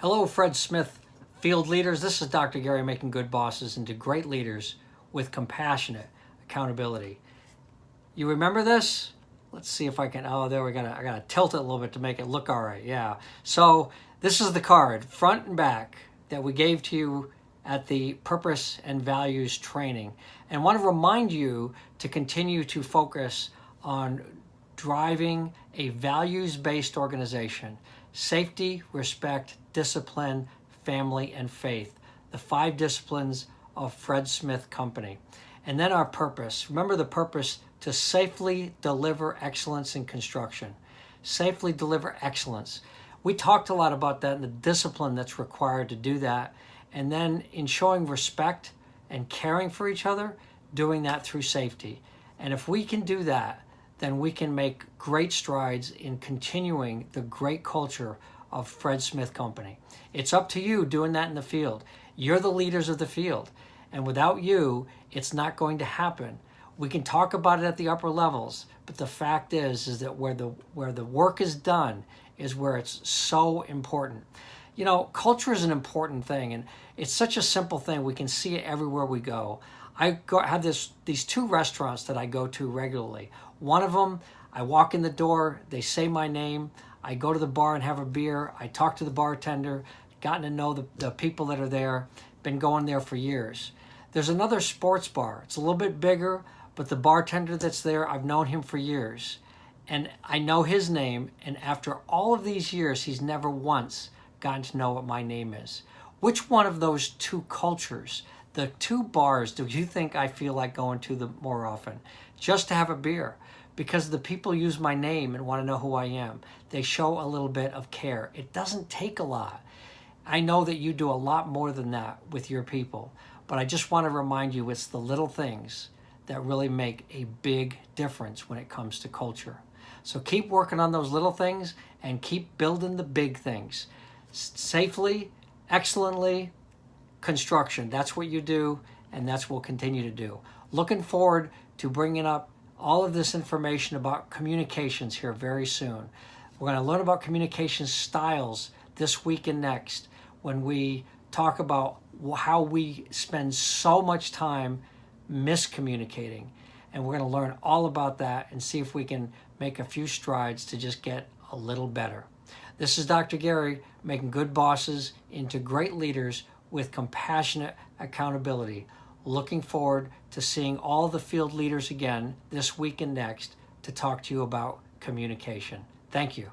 Hello, Fred Smith Field Leaders. This is Dr. Gary making good bosses into great leaders with compassionate accountability. You remember this? Let's see if I can, I gotta tilt it a little bit to make it look all right. Yeah. So this is the card, front and back, that we gave to you at the Purpose and Values training. And I want to remind you to continue to focus on driving a values-based organization. Safety, respect, discipline, family, and faith. The 5 disciplines of Fred Smith Company. And then our purpose. Remember the purpose: to safely deliver excellence in construction. Safely deliver excellence. We talked a lot about that and the discipline that's required to do that. And then in showing respect and caring for each other, doing that through safety. And if we can do that, then we can make great strides in continuing the great culture of Fred Smith Company. It's up to you doing that in the field. You're the leaders of the field. And without you, it's not going to happen. We can talk about it at the upper levels, but the fact is that where the work is done is where it's so important. You know, culture is an important thing, and it's such a simple thing. We can see it everywhere we go. I have these 2 restaurants that I go to regularly. One of them, I walk in the door, they say my name, I go to the bar and have a beer, I talk to the bartender, gotten to know the people that are there, been going there for years. There's another sports bar. It's a little bit bigger, but the bartender that's there, I've known him for years. And I know his name, and after all of these years, he's never once gotten to know what my name is. Which one of those 2 cultures, the 2 bars, do you think I feel like going to more often? Just to have a beer. Because the people use my name and want to know who I am. They show a little bit of care. It doesn't take a lot. I know that you do a lot more than that with your people. But I just want to remind you, it's the little things that really make a big difference when it comes to culture. So keep working on those little things and keep building the big things. Safely, excellently, construction. That's what you do, and that's what we'll continue to do. Looking forward to bringing up all of this information about communications here very soon. We're going to learn about communication styles this week and next when we talk about how we spend so much time miscommunicating. And we're going to learn all about that and see if we can make a few strides to just get a little better. This is Dr. Gary making good bosses into great leaders with compassionate accountability. Looking forward to seeing all the field leaders again this week and next to talk to you about communication. Thank you.